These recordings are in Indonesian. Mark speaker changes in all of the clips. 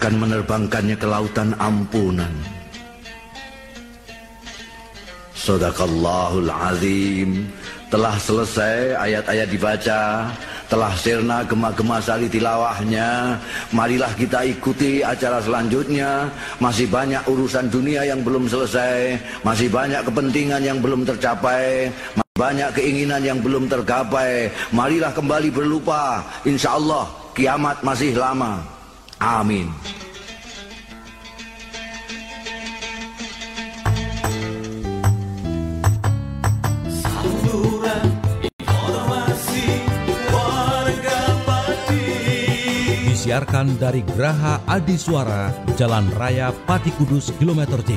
Speaker 1: akan menerbangkannya ke lautan ampunan. Shadaqallahul azim. Telah selesai ayat-ayat dibaca, telah sirna gema-gema sari tilawahnya. Marilah kita ikuti acara selanjutnya. Masih banyak urusan dunia yang belum selesai, masih banyak kepentingan yang belum tercapai, masih banyak keinginan yang belum tergapai. Marilah kembali berlupa. Insya Allah kiamat masih lama. Amin.
Speaker 2: Disiarkan dari Geraha Adi Suara, Jalan Raya Pati Kudus, kilometer 3.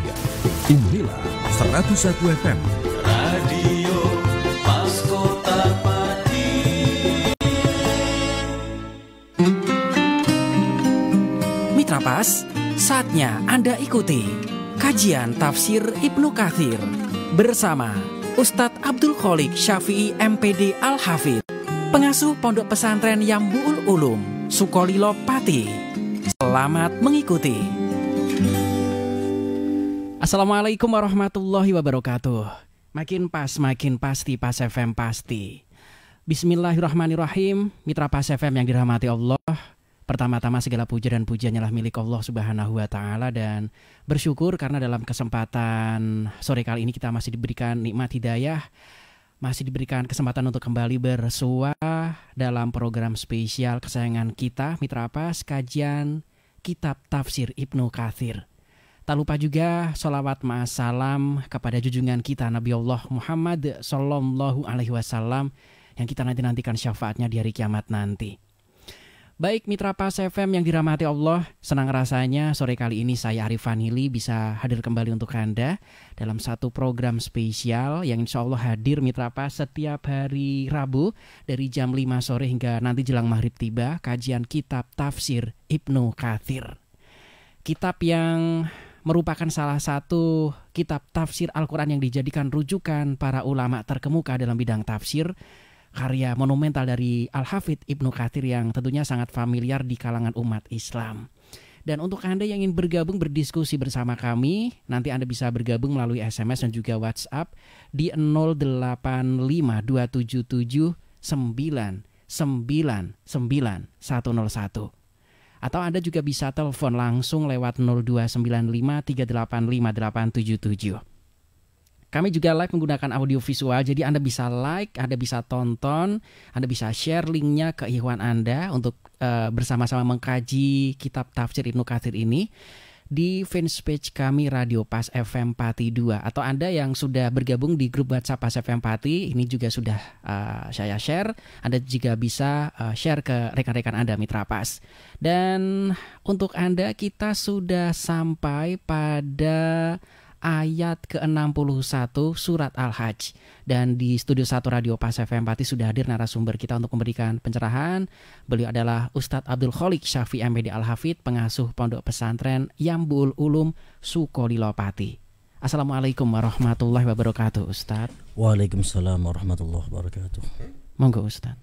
Speaker 2: Inilah 101 FM.
Speaker 3: Radio Pas Kota Pati.
Speaker 4: Mitra Pas, saatnya Anda ikuti kajian tafsir Ibnu Katsir bersama Ustadz Abdul Kholik Syafi'i MPD Al-Hafidh, pengasuh Pondok Pesantren Yambu'ul Ulum, Sukolilo Pati. Selamat mengikuti. Assalamualaikum warahmatullahi wabarakatuh. Makin pas, makin pasti, Pas FM pasti. Bismillahirrahmanirrahim. Mitra Pas FM yang dirahmati Allah, pertama-tama segala puja dan pujiannya lah milik Allah Subhanahu wa Ta'ala, dan bersyukur karena dalam kesempatan sore kali ini kita masih diberikan nikmat hidayah, masih diberikan kesempatan untuk kembali bersua dalam program spesial kesayangan kita, Mitra Pas, kajian Kitab Tafsir Ibnu Katsir. Tak lupa juga sholawat ma'assalam kepada junjungan kita Nabi Allah Muhammad Sallallahu Alaihi Wasallam yang kita nanti-nantikan syafaatnya di hari kiamat nanti. Baik Mitra Pas FM yang dirahmati Allah, senang rasanya sore kali ini saya Arif Vanili bisa hadir kembali untuk Anda dalam satu program spesial yang insya Allah hadir Mitra Pas setiap hari Rabu dari jam 5 sore hingga nanti jelang maghrib tiba, kajian Kitab Tafsir Ibnu Katsir. Kitab yang merupakan salah satu kitab tafsir Al-Quran yang dijadikan rujukan para ulama terkemuka dalam bidang tafsir, karya monumental dari Al-Hafidh Ibnu Katsir yang tentunya sangat familiar di kalangan umat Islam. Dan untuk Anda yang ingin bergabung berdiskusi bersama kami, nanti Anda bisa bergabung melalui SMS dan juga WhatsApp di 085227999901. Atau Anda juga bisa telepon langsung lewat 0295385877. Kami juga live menggunakan audio visual, jadi Anda bisa like, Anda bisa tonton, Anda bisa share linknya ke ikhwan Anda untuk bersama-sama mengkaji kitab tafsir Ibnu Katsir ini di fanpage kami Radio Pas FM Pati 2. Atau Anda yang sudah bergabung di grup WhatsApp Pas FM Pati, ini juga sudah saya share. Anda juga bisa share ke rekan-rekan Anda Mitra Pas. Dan untuk Anda, kita sudah sampai pada ayat ke-61 surat Al-Hajj. Dan di studio 1 Radio Pas FM Pati sudah hadir narasumber kita untuk memberikan pencerahan. Beliau adalah Ustadz Abdul Kholik Syafi'i MPD Al-Hafidh, pengasuh Pondok Pesantren Yambu'ul Ulum, Sukolilo Pati. Assalamualaikum warahmatullahi wabarakatuh, Ustadz.
Speaker 5: Waalaikumsalam warahmatullahi wabarakatuh.
Speaker 4: Monggo Ustadz.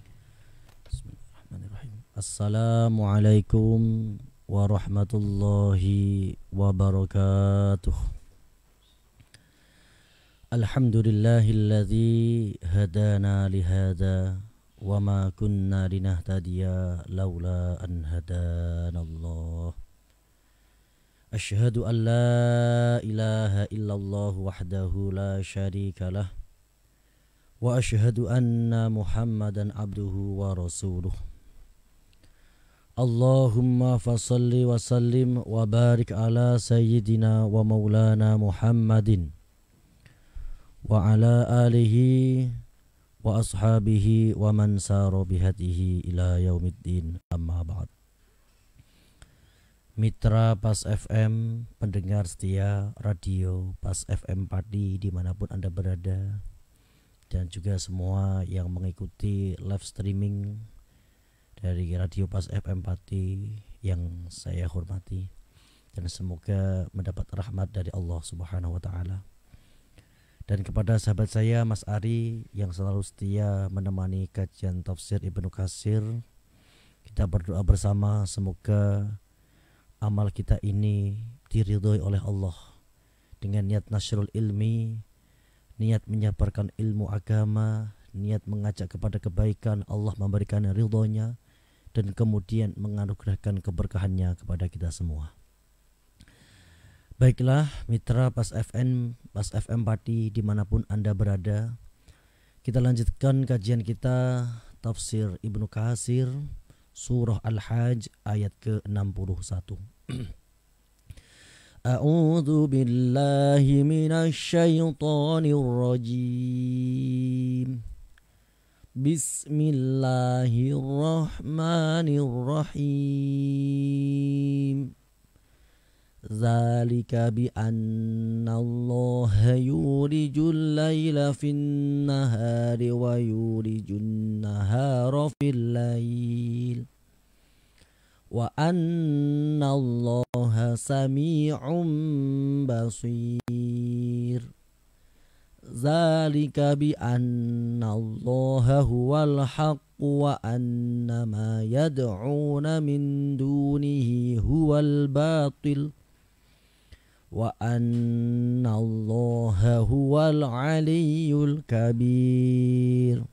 Speaker 5: Bismillahirrahmanirrahim. Assalamualaikum warahmatullahi wabarakatuh. Alhamdulillahilladzi hadana lihada wa ma kunna linahtadiya laula an hadanallah. Asyhadu an la ilaha illallah wahdahu la syarika lah wa asyhadu anna Muhammadan abduhu wa rasuluh. Allahumma fasalli wa sallim wa barik ala sayyidina wa maulana Muhammadin wa ala alihi wa ashabihi wa man sara bihadihi ila yaumiddin, amma ba'd. Mitra Pas FM, pendengar setia Radio Pas FM Pati dimanapun Anda berada, dan juga semua yang mengikuti live streaming dari Radio Pas FM Pati yang saya hormati, dan semoga mendapat rahmat dari Allah Subhanahu wa Ta'ala. Dan kepada sahabat saya Mas Ari yang selalu setia menemani kajian tafsir Ibnu Katsir, kita berdoa bersama semoga amal kita ini diridhoi oleh Allah dengan niat nasrul ilmi, niat menyebarkan ilmu agama, niat mengajak kepada kebaikan, Allah memberikan ridhonya dan kemudian menganugerahkan keberkahannya kepada kita semua. Baiklah mitra Pas FM Pati dimanapun Anda berada, kita lanjutkan kajian kita tafsir Ibnu Katsir surah Al-Hajj ayat ke-61. A'udzu billahi minasy syaithanir rajim. Bismillahirrahmanirrahim. Zalika bi anna Allah yulijul laila fin nahari wa yulijun nahara fil lail wa anna Allah sami'un basir. Zalika bi anna Allah huwal haqq wa anna ma yad'una min dunihi huwal batil wa anna Allah huwal aliyyul kabir.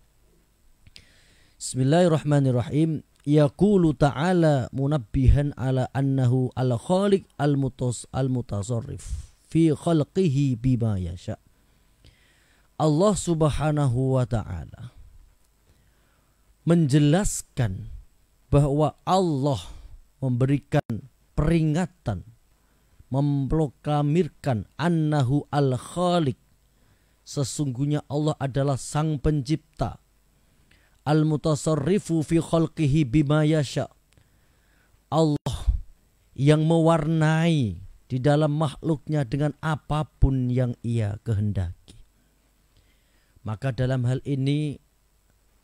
Speaker 5: Bismillahirrahmanirrahim. Yaqulu ta'ala munabbihan ala annahu al-khaliq al-mutasarrif fi khalqihi bima yasha. Allah subhanahu wa ta'ala menjelaskan bahwa Allah memberikan peringatan, memproklamirkan annahu al-khaliq, sesungguhnya Allah adalah sang pencipta, al-mutasarrifu fi khalqihi bima yasha, Allah yang mewarnai di dalam makhluknya dengan apapun yang ia kehendaki. Maka dalam hal ini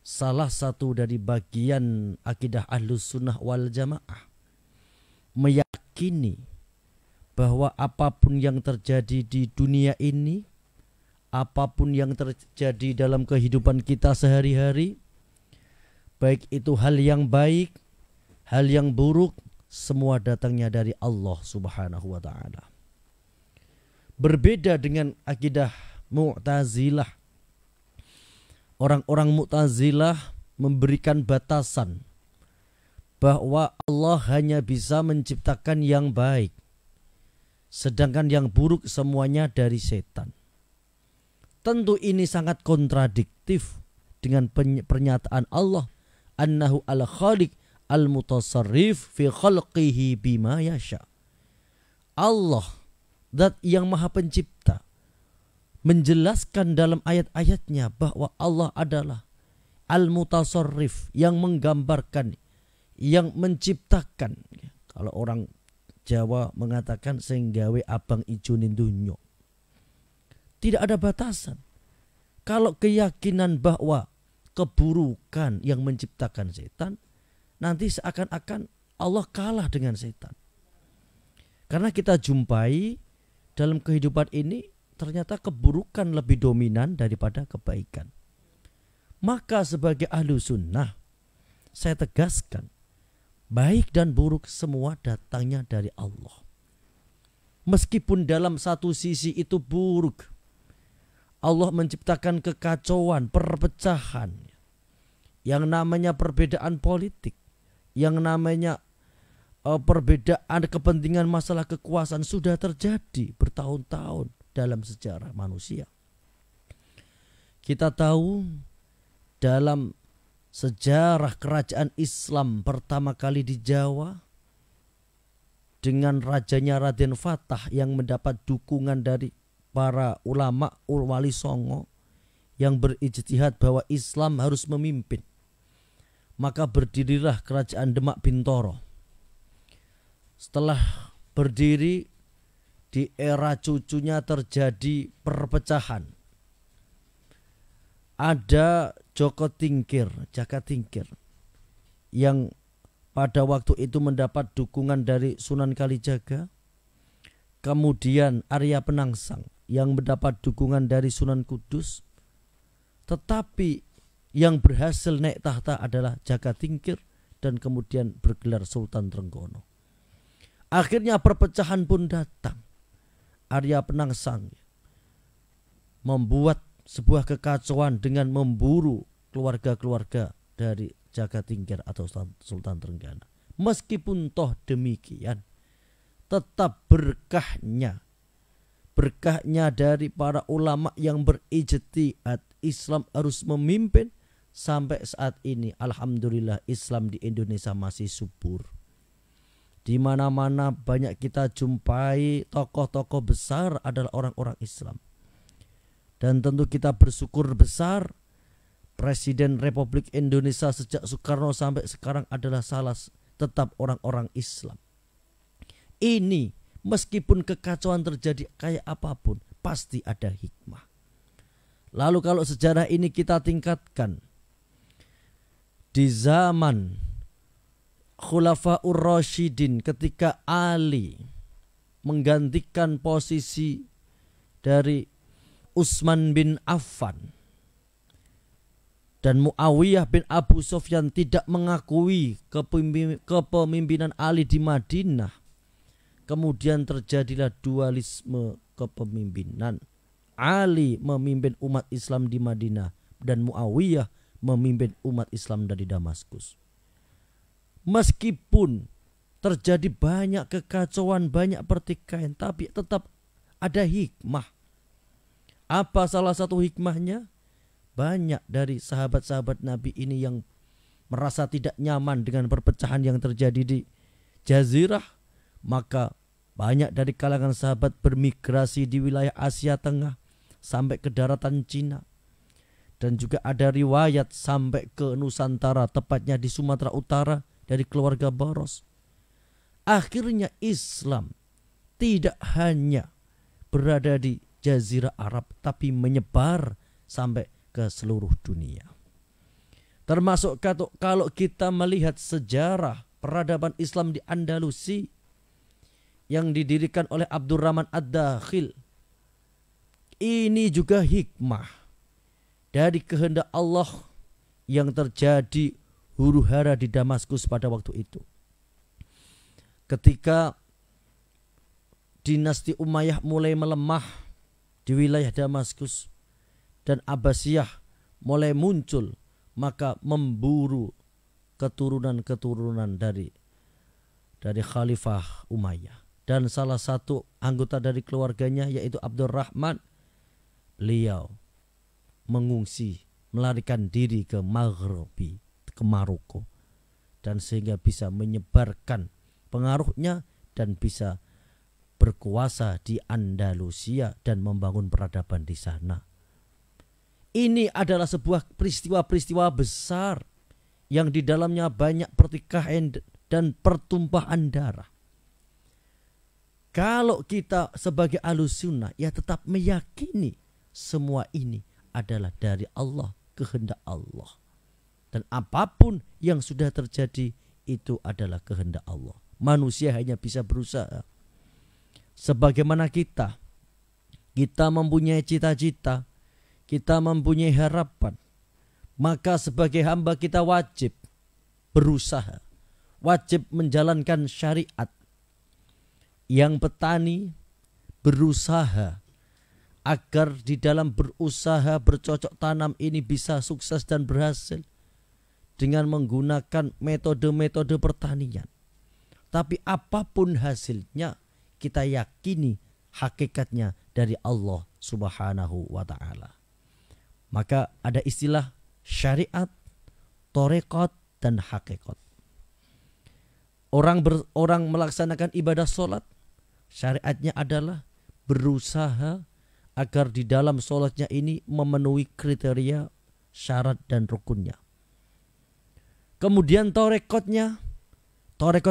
Speaker 5: salah satu dari bagian akidah Ahlus Sunnah wal Jamaah meyakini bahwa apapun yang terjadi di dunia ini, apapun yang terjadi dalam kehidupan kita sehari-hari, baik itu hal yang baik, hal yang buruk, semua datangnya dari Allah subhanahu wa ta'ala. Berbeda dengan akidah Mu'tazilah. Orang-orang Mu'tazilah memberikan batasan bahwa Allah hanya bisa menciptakan yang baik, sedangkan yang buruk semuanya dari setan. Tentu ini sangat kontradiktif dengan pernyataan Allah annahu al-khaliq al-mutasarrif fi khalqihi bima yasha. Allah, zat yang maha pencipta, menjelaskan dalam ayat-ayatnya bahwa Allah adalah al-mutasarrif, yang menggambarkan, yang menciptakan. Kalau orang Jawa mengatakan senggawe abang ijonin dunyo. Tidak ada batasan. Kalau keyakinan bahwa keburukan yang menciptakan setan, nanti seakan-akan Allah kalah dengan setan. Karena kita jumpai dalam kehidupan ini ternyata keburukan lebih dominan daripada kebaikan. Maka sebagai ahlu sunnah, saya tegaskan, baik dan buruk semua datangnya dari Allah. Meskipun dalam satu sisi itu buruk, Allah menciptakan kekacauan, perpecahan, yang namanya perbedaan politik, yang namanya perbedaan kepentingan masalah kekuasaan sudah terjadi bertahun-tahun dalam sejarah manusia. Kita tahu dalam sejarah kerajaan Islam pertama kali di Jawa, dengan rajanya Raden Fatah yang mendapat dukungan dari para ulama Wali Songo yang berijtihad bahwa Islam harus memimpin, maka berdirilah kerajaan Demak Bintoro. Setelah berdiri, di era cucunya terjadi perpecahan. Ada Jaka Tingkir yang pada waktu itu mendapat dukungan dari Sunan Kalijaga. Kemudian Arya Penangsang yang mendapat dukungan dari Sunan Kudus. Tetapi yang berhasil naik tahta adalah Jaka Tingkir dan kemudian bergelar Sultan Trenggono. Akhirnya perpecahan pun datang. Arya Penangsang membuat sebuah kekacauan dengan memburu keluarga-keluarga dari Jagatingkir atau Sultan Trenggana. Meskipun toh demikian, tetap berkahnya dari para ulama yang berijtihad, Islam harus memimpin. Sampai saat ini alhamdulillah Islam di Indonesia masih subur. Di mana-mana banyak kita jumpai tokoh-tokoh besar adalah orang-orang Islam. Dan tentu kita bersyukur besar Presiden Republik Indonesia sejak Soekarno sampai sekarang adalah tetap orang-orang Islam. Ini meskipun kekacauan terjadi kayak apapun, pasti ada hikmah. Lalu kalau sejarah ini kita tingkatkan, di zaman Khulafaur Rasyidin ketika Ali menggantikan posisi dari Utsman bin Affan dan Muawiyah bin Abu Sufyan tidak mengakui kepemimpinan Ali di Madinah, kemudian terjadilah dualisme kepemimpinan. Ali memimpin umat Islam di Madinah dan Muawiyah memimpin umat Islam dari Damaskus. Meskipun terjadi banyak kekacauan, banyak pertikaian, tapi tetap ada hikmah. Apa salah satu hikmahnya? Banyak dari sahabat-sahabat Nabi ini yang merasa tidak nyaman dengan perpecahan yang terjadi di Jazirah, maka banyak dari kalangan sahabat bermigrasi di wilayah Asia Tengah sampai ke daratan Cina. Dan juga ada riwayat sampai ke Nusantara, tepatnya di Sumatera Utara dari keluarga Baros. Akhirnya Islam tidak hanya berada di Jazirah Arab, tapi menyebar sampai ke seluruh dunia. Termasuk kalau kita melihat sejarah peradaban Islam di Andalusi yang didirikan oleh Abdurrahman Ad-Dakhil, ini juga hikmah dari kehendak Allah yang terjadi huru-hara di Damaskus pada waktu itu. Ketika dinasti Umayyah mulai melemah di wilayah Damaskus dan Abbasiyah mulai muncul, maka memburu keturunan-keturunan dari Khalifah Umayyah. Dan salah satu anggota dari keluarganya yaitu Abdurrahman, beliau mengungsi, melarikan diri ke Maghribi, ke Maroko, dan sehingga bisa menyebarkan pengaruhnya dan bisa berkuasa di Andalusia dan membangun peradaban di sana. Ini adalah sebuah peristiwa-peristiwa besar yang di dalamnya banyak pertikaian dan pertumpahan darah. Kalau kita sebagai Ahlussunnah ya tetap meyakini semua ini adalah dari Allah, kehendak Allah. Dan apapun yang sudah terjadi itu adalah kehendak Allah. Manusia hanya bisa berusaha. Sebagaimana kita mempunyai cita-cita, kita mempunyai harapan, maka sebagai hamba kita wajib berusaha, wajib menjalankan syariat. Yang petani berusaha agar di dalam berusaha bercocok tanam ini bisa sukses dan berhasil dengan menggunakan metode-metode pertanian. Tapi apapun hasilnya, kita yakini hakikatnya dari Allah Subhanahu wa ta'ala. Maka ada istilah syariat, torekot, dan hakikat. Orang melaksanakan ibadah sholat, syariatnya adalah berusaha agar di dalam sholatnya ini memenuhi kriteria, syarat, dan rukunnya. Kemudian torekot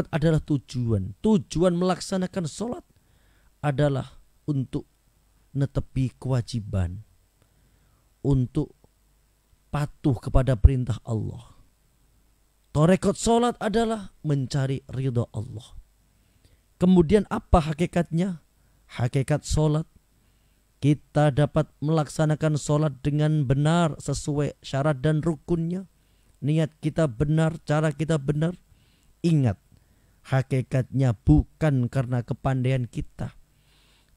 Speaker 5: adalah tujuan. Tujuan melaksanakan sholat adalah untuk netepi kewajiban, untuk patuh kepada perintah Allah. Torekot sholat adalah mencari ridha Allah. Kemudian apa hakikatnya? Hakikat sholat, kita dapat melaksanakan sholat dengan benar sesuai syarat dan rukunnya. Niat kita benar, cara kita benar. Ingat, hakikatnya bukan karena kepandaian kita,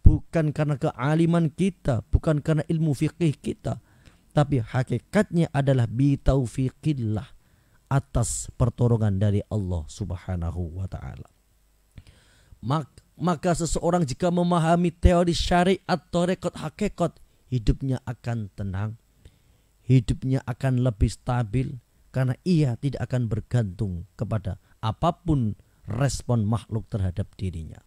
Speaker 5: bukan karena kealiman kita, bukan karena ilmu fikih kita, tapi hakikatnya adalah bitaufiqillah, atas pertolongan dari Allah Subhanahu wa ta'ala. Maka seseorang jika memahami teori syariat tarekat hakikat, hidupnya akan tenang, hidupnya akan lebih stabil, karena ia tidak akan bergantung kepada apapun respon makhluk terhadap dirinya.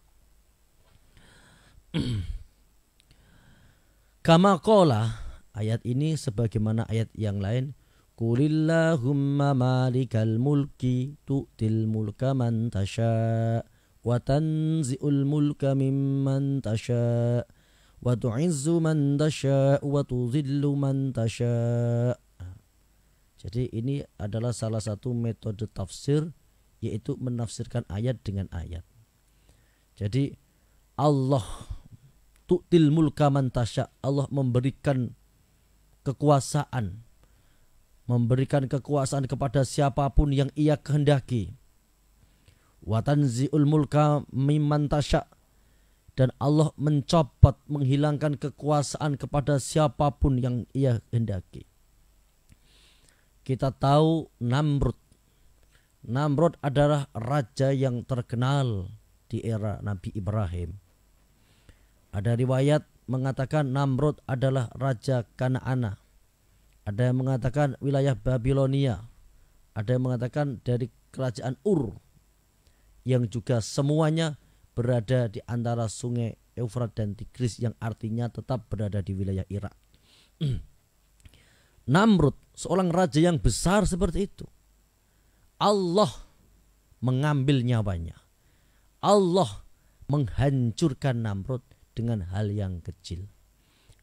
Speaker 5: Kama qala, ayat ini sebagaimana ayat yang lain, Qulillahumma malikal mulki tu'til mulka man tasha' wa tanzi'ul mulka mimman tasha' wa tu'izzu man tasha' wa tudhillu man tasha'. Jadi ini adalah salah satu metode tafsir, yaitu menafsirkan ayat dengan ayat. Jadi Allah tu'til mulka man tasha', Allah memberikan kekuasaan, memberikan kekuasaan kepada siapapun yang ia kehendaki. Wa tanzi'ul mulka mimman tasha', dan Allah mencopot, menghilangkan kekuasaan kepada siapapun yang ia kehendaki. Kita tahu Namrud adalah raja yang terkenal di era Nabi Ibrahim. Ada riwayat mengatakan Namrud adalah raja Kanaan. Ada yang mengatakan wilayah Babilonia. Ada yang mengatakan dari kerajaan Ur, yang juga semuanya berada di antara sungai Eufrat dan Tigris, yang artinya tetap berada di wilayah Irak. Namrud, seorang raja yang besar seperti itu, Allah mengambil nyawanya. Allah menghancurkan Namrud dengan hal yang kecil,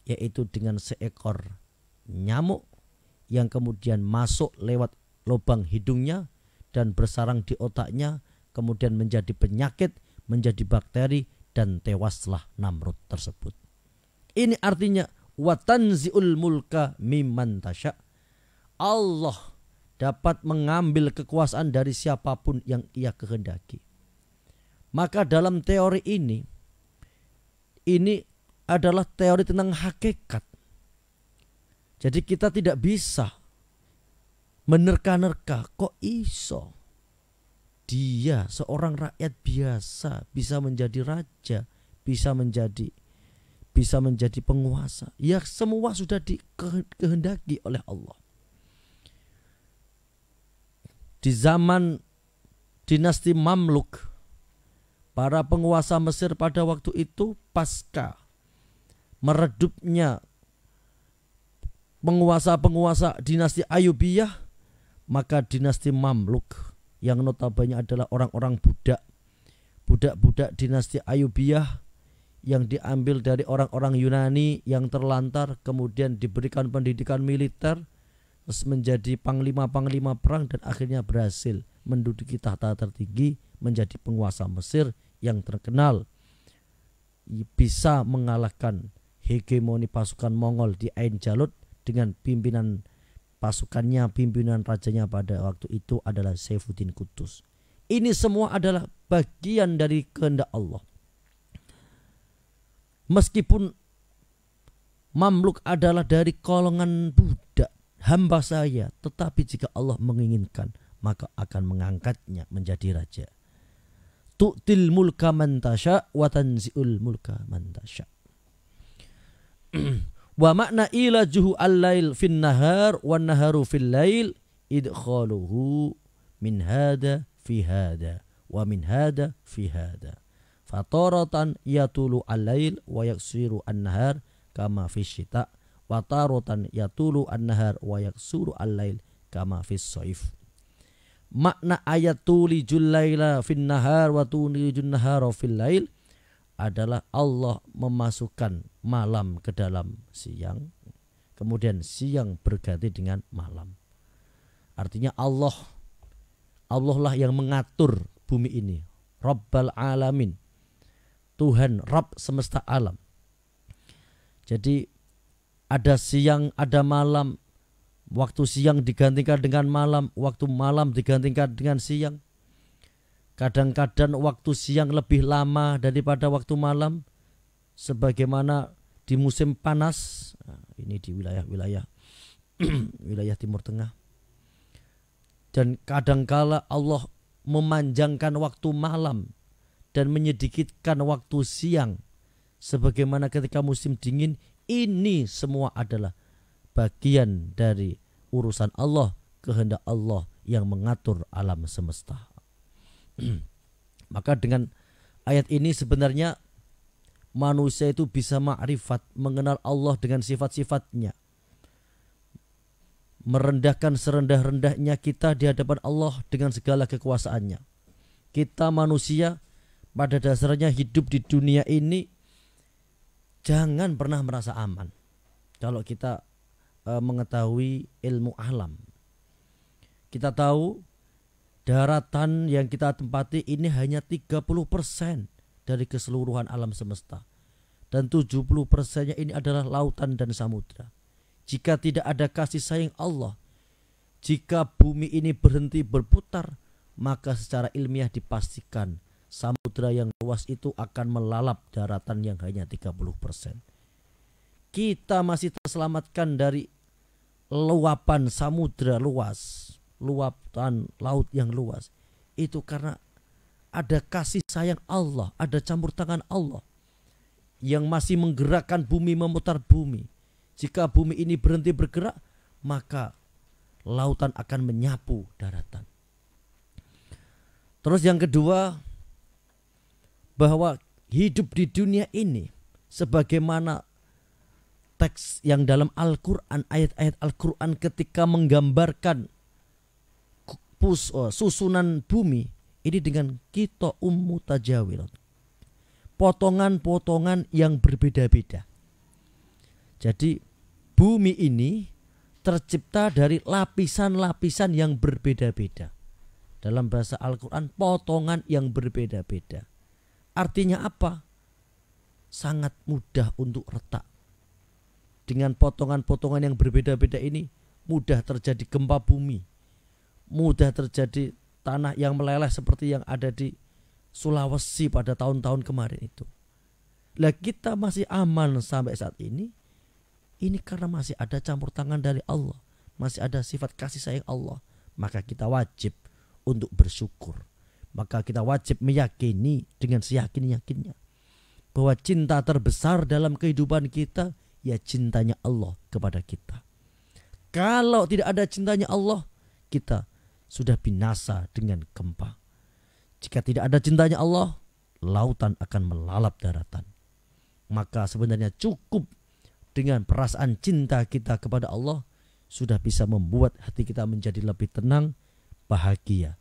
Speaker 5: yaitu dengan seekor nyamuk yang kemudian masuk lewat lubang hidungnya dan bersarang di otaknya, kemudian menjadi penyakit, menjadi bakteri, dan tewaslah Namrud tersebut. Ini artinya wa tanzi'ul mulka mimman tasha', Allah dapat mengambil kekuasaan dari siapapun yang ia kehendaki. Maka dalam teori ini adalah teori tentang hakikat. Jadi kita tidak bisa menerka-nerka, kok iso dia seorang rakyat biasa bisa menjadi raja, bisa menjadi penguasa. Ya, semua sudah dikehendaki oleh Allah. Di zaman dinasti Mamluk, para penguasa Mesir pada waktu itu pasca meredupnya penguasa-penguasa dinasti Ayubiyah, maka dinasti Mamluk yang notabene adalah orang-orang budak-budak dinasti Ayubiyah yang diambil dari orang-orang Yunani yang terlantar, kemudian diberikan pendidikan militer, terus menjadi panglima-panglima perang, dan akhirnya berhasil menduduki tahta tertinggi, menjadi penguasa Mesir yang terkenal, bisa mengalahkan hegemoni pasukan Mongol di Ain Jalut dengan pimpinan pasukannya, pimpinan rajanya pada waktu itu adalah Saifuddin Qutuz. Ini semua adalah bagian dari kehendak Allah. Meskipun Mamluk adalah dari golongan budak, hamba saya, tetapi jika Allah menginginkan, maka akan mengangkatnya menjadi raja. Tu'til mulka man tasha' wa tanzi'ul mulka man tasha'. Wa makna ilajuhu al-lail fin nahar wa naharu fil lail idkhaluhu min hada fi hada wa min hada fi hada. Fataratan yatulu al-lail wa yaksiru an-nahar kama fi syita, wa taratan yatulu an-nahar wa yaksuru al-lail kama fi shaif. Makna ayat tulijul laila fin nahar wa tulijul nahara fil lail adalah Allah memasukkan malam ke dalam siang, kemudian siang berganti dengan malam. Artinya Allah lah yang mengatur bumi ini, Rabbal Alamin, Tuhan Rabb semesta alam. Jadi ada siang, ada malam, waktu siang digantikan dengan malam, waktu malam digantikan dengan siang. Kadang-kadang waktu siang lebih lama daripada waktu malam, sebagaimana di musim panas. Nah, ini di wilayah-wilayah wilayah Timur Tengah. Dan kadangkala Allah memanjangkan waktu malam dan menyedikitkan waktu siang, sebagaimana ketika musim dingin. Ini semua adalah bagian dari urusan Allah, kehendak Allah yang mengatur alam semesta. Maka dengan ayat ini sebenarnya manusia itu bisa ma'rifat, mengenal Allah dengan sifat-sifatnya, merendahkan serendah-rendahnya kita di hadapan Allah dengan segala kekuasaannya. Kita manusia pada dasarnya hidup di dunia ini jangan pernah merasa aman. Kalau kita mengetahui ilmu alam, kita tahu daratan yang kita tempati ini hanya 30% dari keseluruhan alam semesta, dan 70%-nya ini adalah lautan dan samudra. Jika tidak ada kasih sayang Allah, jika bumi ini berhenti berputar, maka secara ilmiah dipastikan samudra yang luas itu akan melalap daratan yang hanya 30%. Kita masih terselamatkan dari luapan samudra luas, luapan laut yang luas. Itu karena ada kasih sayang Allah, ada campur tangan Allah yang masih menggerakkan bumi, memutar bumi. Jika bumi ini berhenti bergerak, maka lautan akan menyapu daratan. Terus yang kedua, bahwa hidup di dunia ini sebagaimana teks yang dalam Al-Quran, ayat-ayat Al-Quran ketika menggambarkan susunan bumi ini dengan kita mutajawirat, potongan-potongan yang berbeda-beda. Jadi bumi ini tercipta dari lapisan-lapisan yang berbeda-beda. Dalam bahasa Al-Quran, potongan yang berbeda-beda. Artinya apa? Sangat mudah untuk retak. Dengan potongan-potongan yang berbeda-beda ini mudah terjadi gempa bumi, mudah terjadi tanah yang meleleh seperti yang ada di Sulawesi pada tahun-tahun kemarin itu. Lah kita masih aman sampai saat ini karena masih ada campur tangan dari Allah, masih ada sifat kasih sayang Allah. Maka kita wajib untuk bersyukur. Maka kita wajib meyakini dengan seyakin-yakinnya bahwa cinta terbesar dalam kehidupan kita ya cintanya Allah kepada kita. Kalau tidak ada cintanya Allah, kita sudah binasa dengan gempa. Jika tidak ada cintanya Allah, lautan akan melalap daratan. Maka sebenarnya cukup dengan perasaan cinta kita kepada Allah sudah bisa membuat hati kita menjadi lebih tenang, bahagia.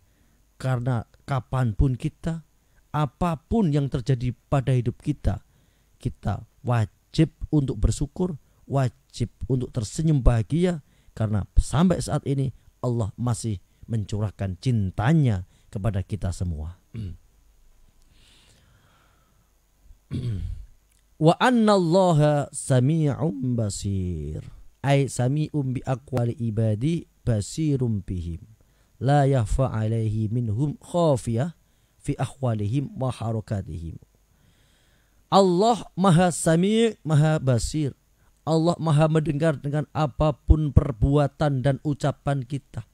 Speaker 5: Karena kapanpun kita, apapun yang terjadi pada hidup kita, kita wajib untuk bersyukur, wajib untuk tersenyum bahagia. Karena sampai saat ini Allah masih mencurahkan cintanya kepada kita semua. Wa annallaha sami'un basir, ay sami'un bi aqwali ibadi basirum bihim, la yakhfa alaihi minhum khafiyah fi ahwalihim wa harakatihim. Allah maha sami', maha basir. Allah maha mendengar dengan apapun perbuatan dan ucapan kita.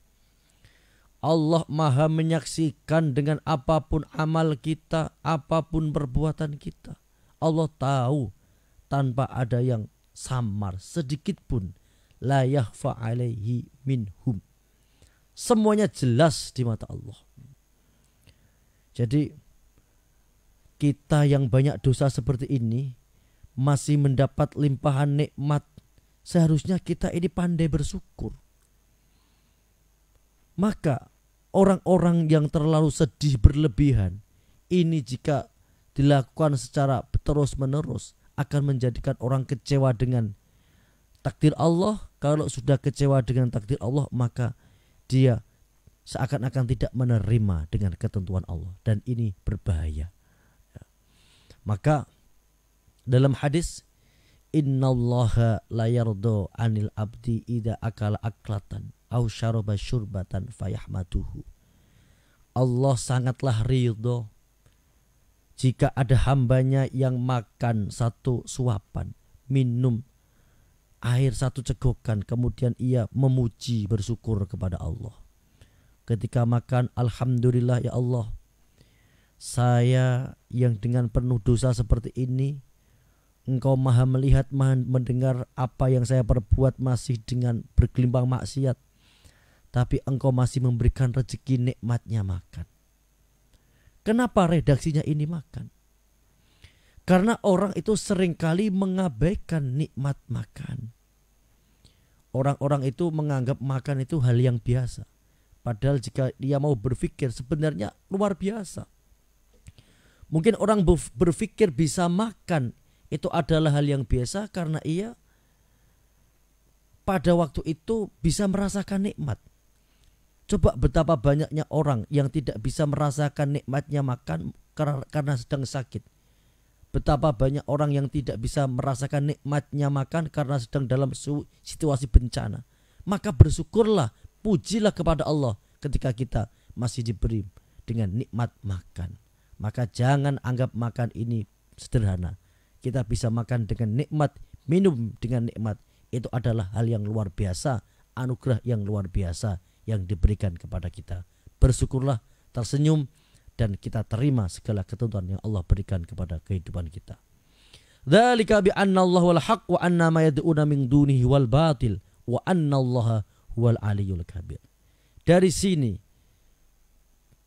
Speaker 5: Allah maha menyaksikan dengan apapun amal kita, apapun perbuatan kita. Allah tahu tanpa ada yang samar sedikit pun. La yakhfa alaihi minhum. Semuanya jelas di mata Allah. Jadi kita yang banyak dosa seperti ini masih mendapat limpahan nikmat, seharusnya kita ini pandai bersyukur. Maka orang-orang yang terlalu sedih berlebihan ini jika dilakukan secara terus-menerus akan menjadikan orang kecewa dengan takdir Allah. Kalau sudah kecewa dengan takdir Allah, maka dia seakan-akan tidak menerima dengan ketentuan Allah, dan ini berbahaya. Maka dalam hadis, innallaha la yardo anil abdi idza akala aklatan aw syaraba syurbatan fayahmaduhu. Allah sangatlah ridho jika ada hambanya yang makan satu suapan, minum air satu cegokan, kemudian ia memuji bersyukur kepada Allah. Ketika makan, alhamdulillah ya Allah, saya yang dengan penuh dosa seperti ini, Engkau maha melihat, maha mendengar apa yang saya perbuat masih dengan bergelimpang maksiat, tapi Engkau masih memberikan rezeki nikmatnya makan. Kenapa redaksinya ini makan? Karena orang itu seringkali mengabaikan nikmat makan. Orang-orang itu menganggap makan itu hal yang biasa. Padahal jika dia mau berpikir sebenarnya luar biasa. Mungkin orang berpikir bisa makan itu adalah hal yang biasa karena ia pada waktu itu bisa merasakan nikmat. Coba betapa banyaknya orang yang tidak bisa merasakan nikmatnya makan karena sedang sakit. Betapa banyak orang yang tidak bisa merasakan nikmatnya makan karena sedang dalam situasi bencana. Maka bersyukurlah, pujilah kepada Allah ketika kita masih diberi dengan nikmat makan. Maka jangan anggap makan ini sederhana. Kita bisa makan dengan nikmat, minum dengan nikmat. Itu adalah hal yang luar biasa, anugerah yang luar biasa yang diberikan kepada kita. Bersyukurlah, tersenyum, dan kita terima segala ketentuan yang Allah berikan kepada kehidupan kita. Dzalika bi anna Allah wal haq wa anna ma yad'una min dunihi wal batil wa anna Allah huwal aliyyul kabir. Dari sini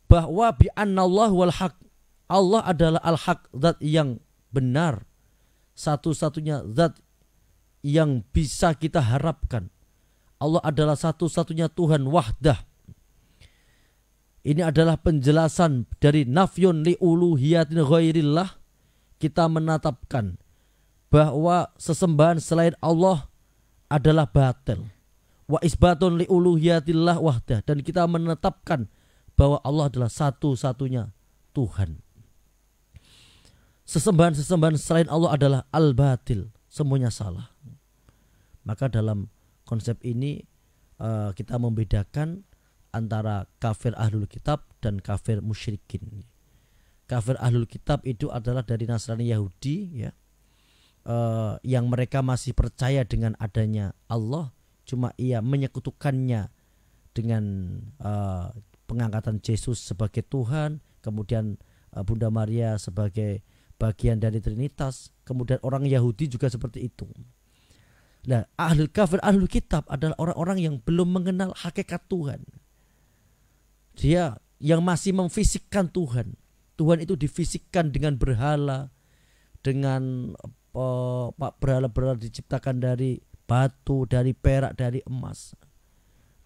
Speaker 5: bahwa bi anna Allah wal haq, Allah adalah al-haq, zat yang benar, satu-satunya zat yang bisa kita harapkan. Allah adalah satu-satunya Tuhan wahdah. Ini adalah penjelasan dari nafyun li uluhiyatin ghairillah. Kita menetapkan bahwa sesembahan selain Allah adalah batil. Wa isbatun li uluhiyatillah wahdah. Dan kita menetapkan bahwa Allah adalah satu-satunya Tuhan. Sesembahan-sesembahan selain Allah adalah al-batil, semuanya salah. Maka dalam konsep ini kita membedakan antara kafir ahlul kitab dan kafir musyrikin. Kafir ahlul kitab itu adalah dari Nasrani Yahudi, ya, yang mereka masih percaya dengan adanya Allah, cuma ia menyekutukannya dengan pengangkatan Yesus sebagai Tuhan, kemudian Bunda Maria sebagai bagian dari Trinitas. Kemudian orang Yahudi juga seperti itu. Nah, ahlul kafir, ahlul kitab adalah orang-orang yang belum mengenal hakikat Tuhan. Dia yang masih memfisikkan Tuhan. Tuhan itu difisikkan dengan berhala, dengan berhala-berhala diciptakan dari batu, dari perak, dari emas.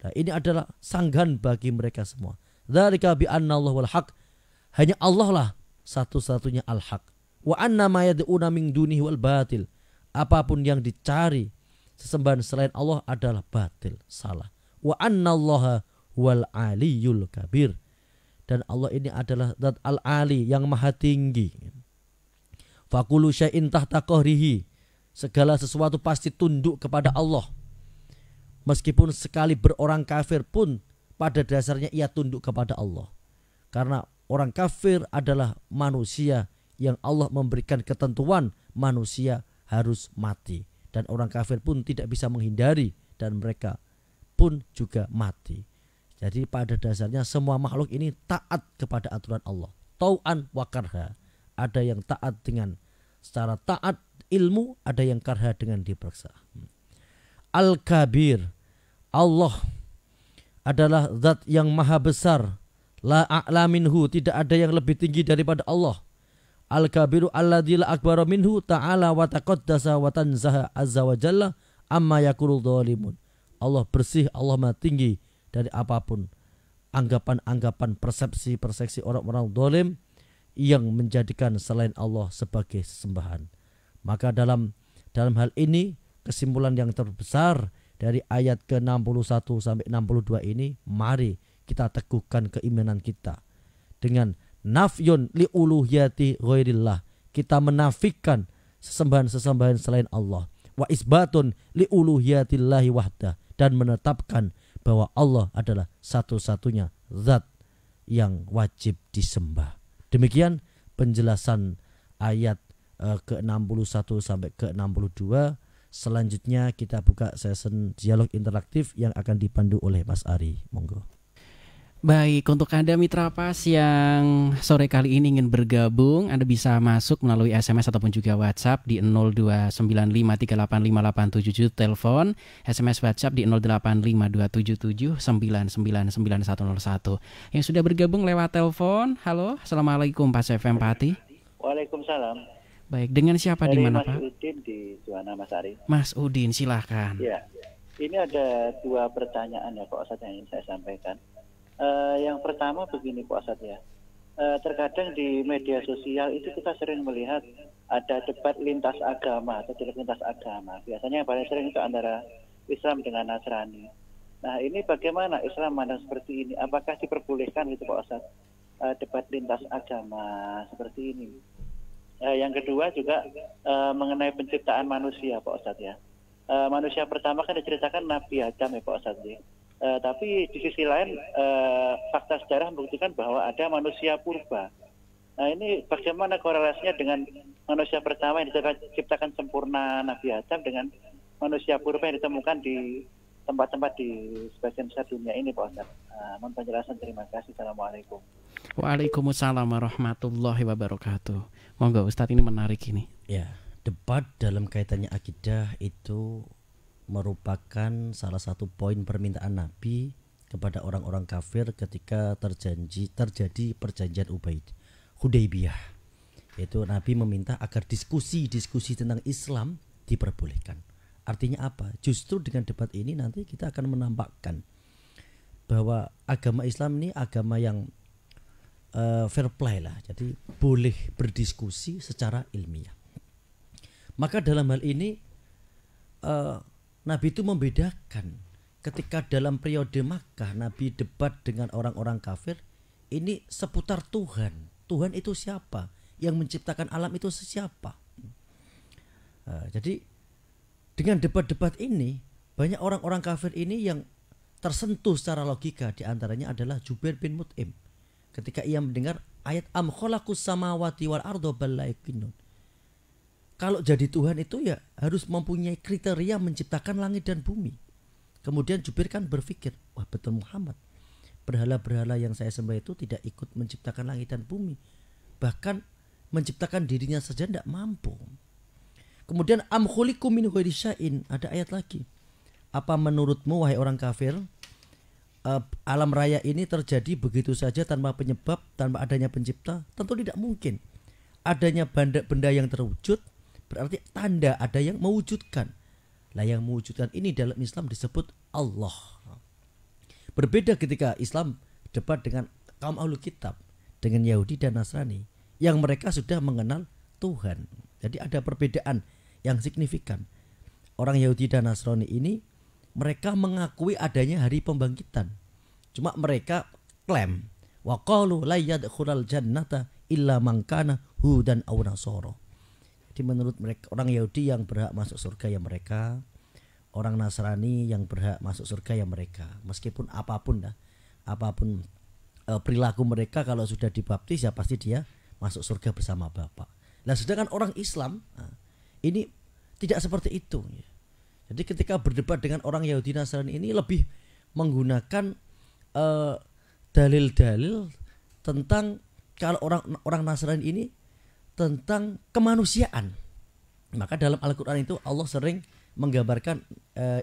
Speaker 5: Nah, ini adalah sanggahan bagi mereka semua. Dzalika bi anna Allah wal haq, hanya Allah lah satu-satunya al-haq. Wa anna ma yad'una min dunihi wal batil, apapun yang dicari sesembahan selain Allah adalah batil, salah. Wa anna Allah wal aliyyul kabir, dan Allah ini adalah zat al-ali yang maha tinggi. Faqulu syai'in tahta qahrihi, segala sesuatu pasti tunduk kepada Allah. Meskipun sekali berorang kafir pun pada dasarnya ia tunduk kepada Allah. Karena orang kafir adalah manusia yang Allah memberikan ketentuan manusia harus mati. Dan orang kafir pun tidak bisa menghindari, dan mereka pun juga mati. Jadi pada dasarnya semua makhluk ini taat kepada aturan Allah. Tau'an wa karha. Ada yang taat dengan secara taat ilmu, ada yang karha dengan dipaksa. Al-Kabir, Allah adalah zat yang maha besar. La a'la minhu, tidak ada yang lebih tinggi daripada Allah. Al-Kabiru alladzi la akbara minhu ta'ala wa taqaddasa wa tanzaha azza wa jalla amma yaqulu dzalimun. Allah bersih, Allah maha tinggi dari apapun anggapan-anggapan, persepsi orang-orang zalim yang menjadikan selain Allah sebagai sesembahan. Maka dalam hal ini kesimpulan yang terbesar dari ayat ke-61 sampai 62 ini, mari kita teguhkan keimanan kita dengan nafyun li uluhiyati ghairillah. Kita menafikan sesembahan-sesembahan selain Allah. Wa isbatun li uluhiyatillahi wahdah, dan menetapkan bahwa Allah adalah satu-satunya zat yang wajib disembah. Demikian penjelasan ayat ke-61 sampai ke-62. Selanjutnya kita buka sesi dialog interaktif yang akan dipandu oleh Mas Ari. Monggo.
Speaker 4: Baik, untuk Anda Mitra Pas yang sore kali ini ingin bergabung, Anda bisa masuk melalui SMS ataupun juga WhatsApp di 02953858877 telepon, SMS WhatsApp di 085277999101. Yang sudah bergabung lewat telepon, halo, Assalamualaikum Pas FM Pati.
Speaker 6: Waalaikumsalam.
Speaker 4: Baik, dengan siapa di mana Pak?
Speaker 6: Mas Udin di Juwana, Mas Ari.
Speaker 4: Mas Udin, silahkan.
Speaker 6: Ya, ini ada dua pertanyaan ya Pak Ustadz yang ingin saya sampaikan. Yang pertama begini Pak Ustadz ya, terkadang di media sosial itu kita sering melihat ada debat lintas agama atau dialog lintas agama. Biasanya yang paling sering itu antara Islam dengan Nasrani. Nah ini bagaimana Islam memandang seperti ini? Apakah diperbolehkan gitu Pak Ustadz debat lintas agama seperti ini? Yang kedua juga mengenai penciptaan manusia Pak Ustadz ya. Manusia pertama kan diceritakan Nabi Adam ya Pak Ustadz ya. Tapi di sisi lain fakta sejarah membuktikan bahwa ada manusia purba. Nah ini bagaimana korelasinya dengan manusia pertama yang diciptakan sempurna Nabi Adam dengan manusia purba yang ditemukan di tempat-tempat di sebagian besar dunia ini Pak Ustadz. Mohon penjelasan, terima kasih. Assalamualaikum.
Speaker 4: Waalaikumsalam warahmatullahi wabarakatuh. Monggo Ustadz, ini menarik ini.
Speaker 5: Ya, debat dalam kaitannya akidah itu merupakan salah satu poin permintaan Nabi kepada orang-orang kafir ketika terjadi perjanjian Hudaybiyah. Yaitu Nabi meminta agar diskusi tentang Islam diperbolehkan. Artinya apa? Justru dengan debat ini nanti kita akan menampakkan bahwa agama Islam ini agama yang fair play lah. Jadi boleh berdiskusi secara ilmiah. Maka dalam hal ini Nabi itu membedakan ketika dalam periode Makkah Nabi debat dengan orang-orang kafir ini seputar Tuhan. Tuhan itu siapa? Yang menciptakan alam itu siapa? Jadi dengan debat-debat ini banyak orang-orang kafir ini yang tersentuh secara logika. Di antaranya adalah Jubair bin Mut'im ketika ia mendengar ayat am khalaqus samawati wal arda bal la yuqinun. Kalau jadi Tuhan itu ya harus mempunyai kriteria menciptakan langit dan bumi. Kemudian Jubair kan berpikir, wah betul Muhammad, berhala-berhala yang saya sembah itu tidak ikut menciptakan langit dan bumi, bahkan menciptakan dirinya saja tidak mampu. Kemudian am khuliqu min ghairi syai'in, ada ayat lagi. Apa menurutmu wahai orang kafir, alam raya ini terjadi begitu saja tanpa penyebab, tanpa adanya pencipta? Tentu tidak mungkin. Adanya benda yang terwujud berarti tanda ada yang mewujudkan. Lah yang mewujudkan ini dalam Islam disebut Allah. Berbeda ketika Islam debat dengan kaum Ahlul Kitab, dengan Yahudi dan Nasrani yang mereka sudah mengenal Tuhan. Jadi ada perbedaan yang signifikan. Orang Yahudi dan Nasrani ini mereka mengakui adanya hari pembangkitan. Cuma mereka klaim wa qalu la yadkhulul jannata illa man kana hudan aw nasara. Jadi menurut mereka orang Yahudi yang berhak masuk surga ya mereka, orang Nasrani yang berhak masuk surga ya mereka. Meskipun apapun perilaku mereka, kalau sudah dibaptis ya pasti dia masuk surga bersama Bapa. Nah sedangkan orang Islam ini tidak seperti itu. Jadi ketika berdebat dengan orang Yahudi Nasrani ini lebih menggunakan dalil-dalil tentang kalau orang Nasrani ini tentang kemanusiaan. Maka dalam Al-Quran itu Allah sering menggambarkan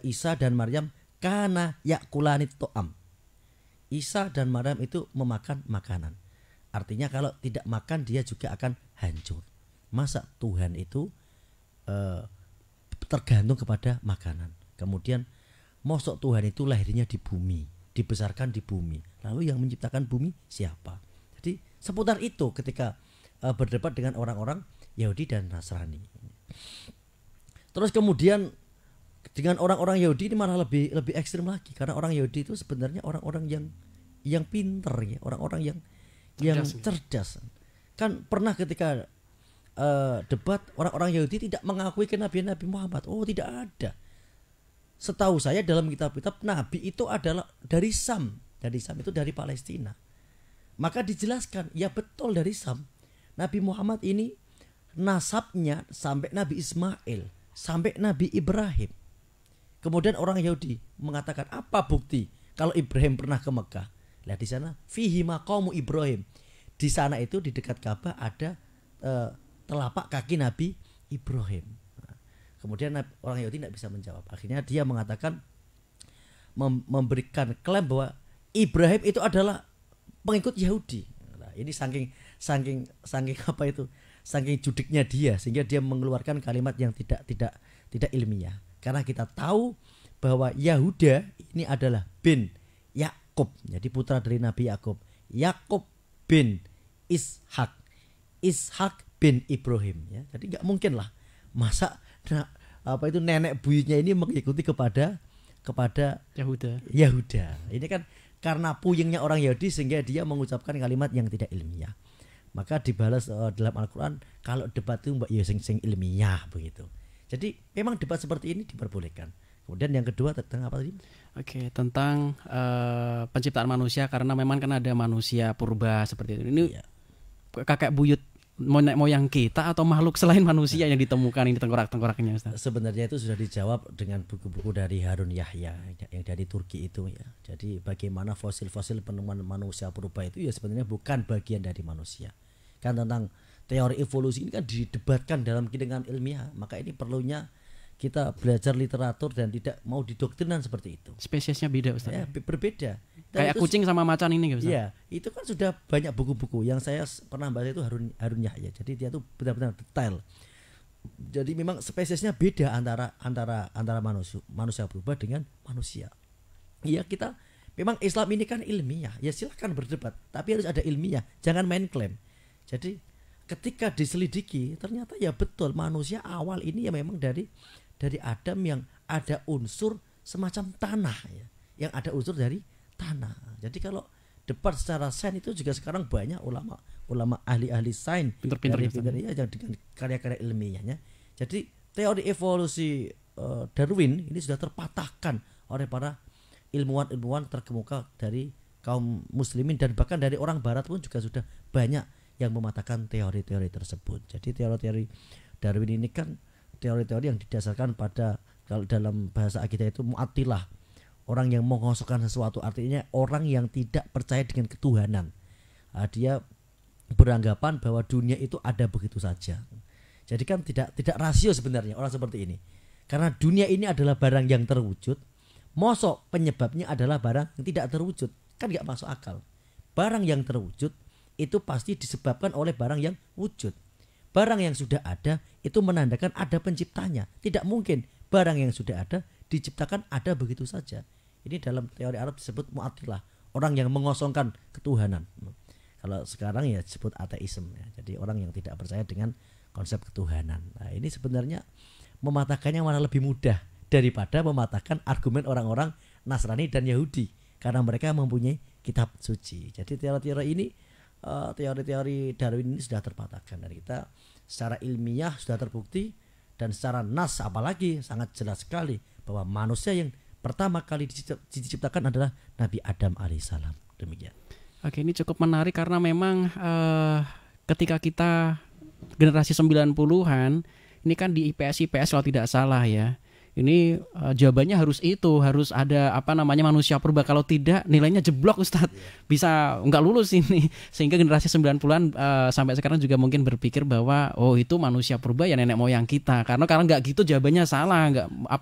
Speaker 5: Isa dan Maryam kana yakulanit to'am. Isa dan Maryam itu memakan makanan. Artinya kalau tidak makan dia juga akan hancur. Masa Tuhan itu tergantung kepada makanan. Kemudian mosok Tuhan itu lahirnya di bumi, dibesarkan di bumi. Lalu yang menciptakan bumi siapa? Jadi seputar itu ketika berdebat dengan orang-orang Yahudi dan Nasrani. Terus kemudian dengan orang-orang Yahudi ini malah lebih ekstrim lagi, karena orang Yahudi itu sebenarnya orang-orang yang pinter ya, orang-orang yang cerdas. Kan pernah ketika debat orang-orang Yahudi tidak mengakui kenabian Nabi Muhammad. Oh tidak ada. Setahu saya dalam kitab-kitab Nabi itu adalah dari Sam. Dari Sam itu dari Palestina. Maka dijelaskan, ya betul dari Sam. Nabi Muhammad ini nasabnya sampai Nabi Ismail, sampai Nabi Ibrahim. Kemudian orang Yahudi mengatakan, apa bukti kalau Ibrahim pernah ke Mekah? Lihat di sana, fihi maqamu Ibrahim. Di sana itu di dekat Ka'bah ada telapak kaki Nabi Ibrahim. Nah, kemudian orang Yahudi tidak bisa menjawab. Akhirnya dia mengatakan, memberikan klaim bahwa Ibrahim itu adalah pengikut Yahudi. Nah, ini saking apa itu? Saking judiknya dia sehingga dia mengeluarkan kalimat yang tidak ilmiah. Karena kita tahu bahwa Yahuda ini adalah bin Yakub, jadi putra dari Nabi Yakub. Yakub bin Ishak, Ishak bin Ibrahim. Ya, jadi nggak mungkin lah masa nenek buyutnya ini mengikuti kepada Yahuda. Ini kan karena puyengnya orang Yahudi sehingga dia mengucapkan kalimat yang tidak ilmiah. Maka dibalas dalam Al-Quran, kalau debat itu mbak ya sing ilmiah begitu. Jadi memang debat seperti ini diperbolehkan. Kemudian yang kedua tentang apa tadi?
Speaker 4: Oke, tentang penciptaan manusia, karena memang kan ada manusia purba seperti itu. Ini kakek buyut nenek moyang kita atau makhluk selain manusia yang ditemukan ini tengkorak-tengkoraknya, Ustaz?
Speaker 5: Sebenarnya itu sudah dijawab dengan buku-buku dari Harun Yahya yang dari Turki itu ya. Jadi bagaimana fosil-fosil penemuan manusia purba itu ya sebenarnya bukan bagian dari manusia. Kan tentang teori evolusi ini kan didebatkan dalam dengan ilmiah. Maka ini perlunya kita belajar literatur dan tidak mau didoktrinan seperti itu.
Speaker 4: Spesiesnya beda, Ustaz.
Speaker 5: Ya, berbeda. Dan
Speaker 4: kayak kucing sama macan ini, Ustaz.
Speaker 5: Iya, itu kan sudah banyak buku-buku yang saya pernah baca itu Harun Yahya. Jadi dia tuh benar-benar detail. Jadi memang spesiesnya beda antara manusia purba dengan manusia. Iya, kita memang Islam ini kan ilmiah. Ya silahkan berdebat, tapi harus ada ilmiah. Jangan main klaim. Jadi ketika diselidiki ternyata ya betul manusia awal ini ya memang dari Adam yang ada unsur semacam tanah ya. Yang ada unsur dari tanah. Jadi kalau debat secara sains itu juga sekarang banyak ulama ahli sains
Speaker 4: pinter-pinter
Speaker 5: ya dengan karya-karya ilmiahnya. Jadi teori evolusi Darwin ini sudah terpatahkan oleh para ilmuwan terkemuka dari kaum muslimin dan bahkan dari orang barat pun juga sudah banyak yang mematahkan teori-teori tersebut. Jadi teori-teori Darwin ini kan teori-teori yang didasarkan pada, kalau dalam bahasa akidah itu mu'attilah, orang yang mengosongkan sesuatu, artinya orang yang tidak percaya dengan ketuhanan. Dia beranggapan bahwa dunia itu ada begitu saja. Jadi kan tidak rasio sebenarnya orang seperti ini. Karena dunia ini adalah barang yang terwujud, mosok penyebabnya adalah barang yang tidak terwujud, kan nggak masuk akal. Barang yang terwujud itu pasti disebabkan oleh barang yang wujud. Barang yang sudah ada itu menandakan ada penciptanya. Tidak mungkin barang yang sudah ada diciptakan ada begitu saja. Ini dalam teori Arab disebut mu'attilah, orang yang mengosongkan ketuhanan. Kalau sekarang ya disebut ateisme ya. Jadi orang yang tidak percaya dengan konsep ketuhanan. Nah, ini sebenarnya mematahkannya malah lebih mudah daripada mematahkan argumen orang-orang Nasrani dan Yahudi, karena mereka mempunyai kitab suci. Jadi teori-teori ini, teori-teori Darwin ini sudah terpatahkan dan kita secara ilmiah sudah terbukti, dan secara nas apalagi sangat jelas sekali bahwa manusia yang pertama kali diciptakan adalah Nabi Adam alaihissalam. Demikian.
Speaker 4: Oke, ini cukup menarik karena memang ketika kita generasi 90-an ini kan di IPS kalau tidak salah ya. Ini jawabannya harus ada manusia purba, kalau tidak nilainya jeblok, Ustadz. Bisa nggak lulus ini. Sehingga generasi 90-an sampai sekarang juga mungkin berpikir bahwa itu manusia purba ya nenek moyang kita. Karena nggak gitu jawabannya salah,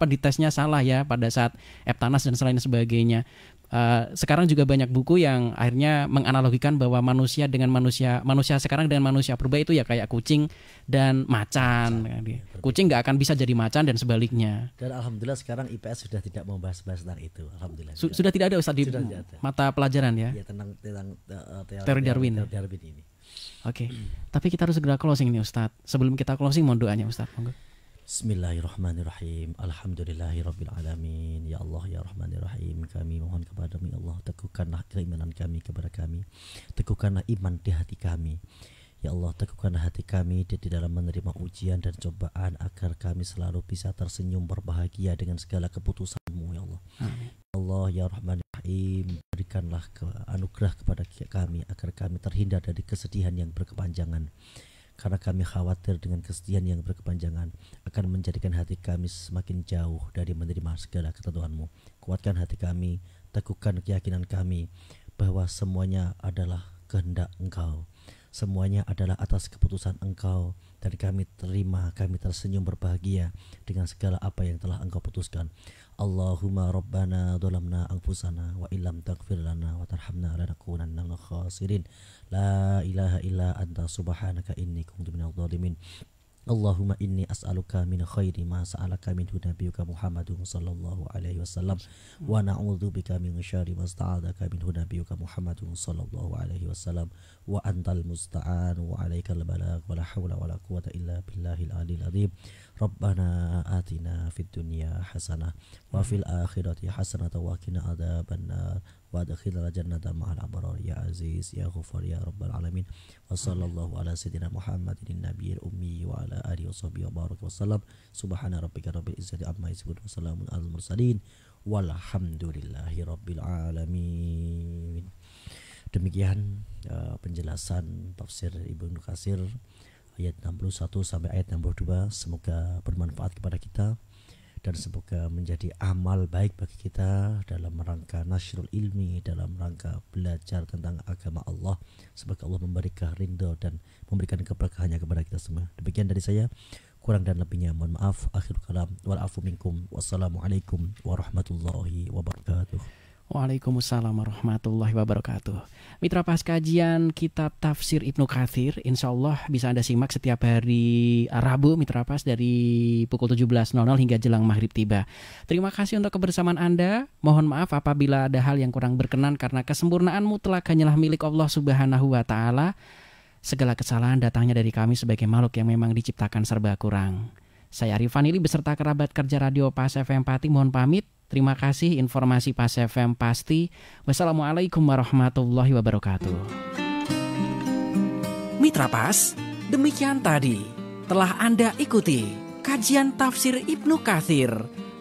Speaker 4: di tesnya salah ya pada saat Eptanas dan selain sebagainya. Sekarang juga banyak buku yang akhirnya menganalogikan bahwa manusia sekarang dengan manusia purba itu ya kayak kucing dan macan. Kucing nggak akan bisa jadi macan dan sebaliknya.
Speaker 5: Dan alhamdulillah sekarang IPS sudah tidak membahas-bahas tentang itu. Alhamdulillah.
Speaker 4: Sudah tidak ada, Ustaz, di mata pelajaran ya.
Speaker 5: Ya tentang
Speaker 4: teori Darwin
Speaker 5: ini.
Speaker 4: Oke. Tapi kita harus segera closing nih, Ustaz. Sebelum kita closing mohon doanya, Ustaz.
Speaker 5: Bismillahirrahmanirrahim. Alhamdulillahirabbil alamin. Ya Allah ya Rahmanir-Rahim, kami mohon kepadamu ya Allah, teguhkanlah keimanan kami kepada kami. Teguhkanlah iman di hati kami. Ya Allah, teguhkanlah hati kami di dalam menerima ujian dan cobaan agar kami selalu bisa tersenyum berbahagia dengan segala keputusan-Mu ya Allah.
Speaker 4: Amin.
Speaker 5: Allah ya Rahmanir-Rahim, Rahim, berikanlah anugerah kepada kami agar kami terhindar dari kesedihan yang berkepanjangan. Karena kami khawatir dengan kesedihan yang berkepanjangan akan menjadikan hati kami semakin jauh dari menerima segala ketentuan-Mu. Kuatkan hati kami, teguhkan keyakinan kami bahwa semuanya adalah kehendak Engkau. Semuanya adalah atas keputusan Engkau, dan kami terima, kami tersenyum berbahagia dengan segala apa yang telah Engkau putuskan. Allahumma rabbana dhalamna anfusana wa illam taghfir lana wa tarhamna lanakunanna minal khasirin. La ilaha illa anta subhanaka inni kuntu minadh dhalimin. Allahumma inni as'aluka min khairi ma sa'alaka minhu nabiyyuka Muhammadun sallallahu alaihi wasallam wa na'udzubika min syarri ma sta'adzaka minhu nabiyyuka Muhammadun sallallahu alaihi wasallam wa antal musta'an wa alaikal balagh wa la haula wa la quwwata illa billahil aliyil azim. Rabbana atina fid dunya hasanah wa fil akhirati hasanah wa qina adzabannar wa adkhilna jannata ma'al abrar ya aziz ya ghafar ya rabbal alamin. Wa sallallahu ala sayyidina Muhammadin nabiyil ummi wa ala alihi washabihi wa baraka wasallam. Subhana rabbika rabbil izzati amma yasifun wa salamun alal mursalin walhamdulillahi rabbil alamin. Demikian penjelasan tafsir Ibnu Katsir ayat 61 sampai ayat 62. Semoga bermanfaat kepada kita dan semoga menjadi amal baik bagi kita dalam rangka nasyrul ilmi, dalam rangka belajar tentang agama Allah. Semoga Allah memberikan ridho dan memberikan keberkahannya kepada kita semua. Demikian dari saya, kurang dan lebihnya mohon maaf. Akhirul kalam wal afu minkum. Wassalamualaikum warahmatullahi wabarakatuh.
Speaker 4: Waalaikumsalam warahmatullahi wabarakatuh. Mitra pas kajian kitab tafsir Ibnu Katsir, insya Allah bisa Anda simak setiap hari Rabu Mitra Pas dari pukul 17.00 hingga jelang maghrib tiba. Terima kasih untuk kebersamaan Anda. Mohon maaf apabila ada hal yang kurang berkenan karena kesempurnaan mutlak hanyalah milik Allah Subhanahu wa Ta'ala. Segala kesalahan datangnya dari kami sebagai makhluk yang memang diciptakan serba kurang. Saya Arif Vanili beserta kerabat kerja Radio Pas FM Pati mohon pamit. Terima kasih informasi Pas FM Pasti. Wassalamualaikum warahmatullahi wabarakatuh. Mitra Pas, demikian tadi telah Anda ikuti kajian tafsir Ibnu Katsir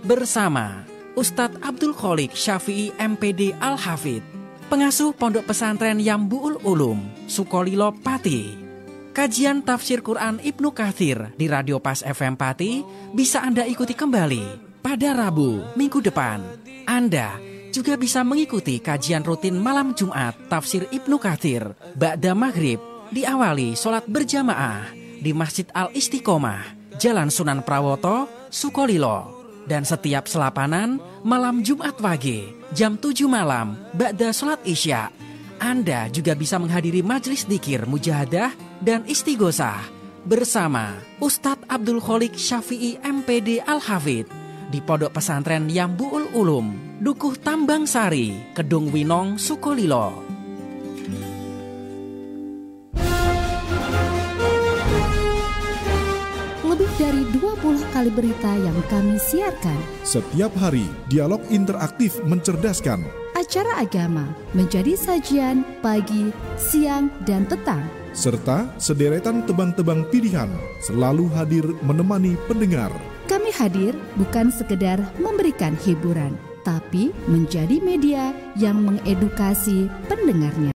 Speaker 4: bersama Ustadz Abdul Kholik Syafi'i MPD Al-Hafidh, pengasuh Pondok Pesantren Yambu'ul Ulum, Sukolilo Pati. Kajian tafsir Quran Ibnu Katsir di Radio Pas FM Pati bisa Anda ikuti kembali pada Rabu minggu depan. Anda juga bisa mengikuti kajian rutin malam Jumat tafsir Ibnu Katsir ba'da maghrib, diawali sholat berjamaah di Masjid Al-Istiqomah, Jalan Sunan Prawoto, Sukolilo. Dan setiap selapanan malam Jumat Wage jam 7 malam ba'da sholat Isya. Anda juga bisa menghadiri majelis dzikir mujahadah dan istighosah bersama Ustadz Abdul Kholik Syafi'i MPD Al-Hafidh di Pondok Pesantren Yambu'ul Ulum, Dukuh Tambang Sari, Kedung Winong, Sukolilo.
Speaker 7: Lebih dari 20 kali berita yang kami siarkan.
Speaker 8: Setiap hari, dialog interaktif mencerdaskan.
Speaker 7: Acara agama menjadi sajian pagi, siang, dan petang.
Speaker 8: Serta sederetan tebang-tebang pilihan selalu hadir menemani pendengar.
Speaker 7: Kami hadir bukan sekedar memberikan hiburan, tapi menjadi media yang mengedukasi pendengarnya.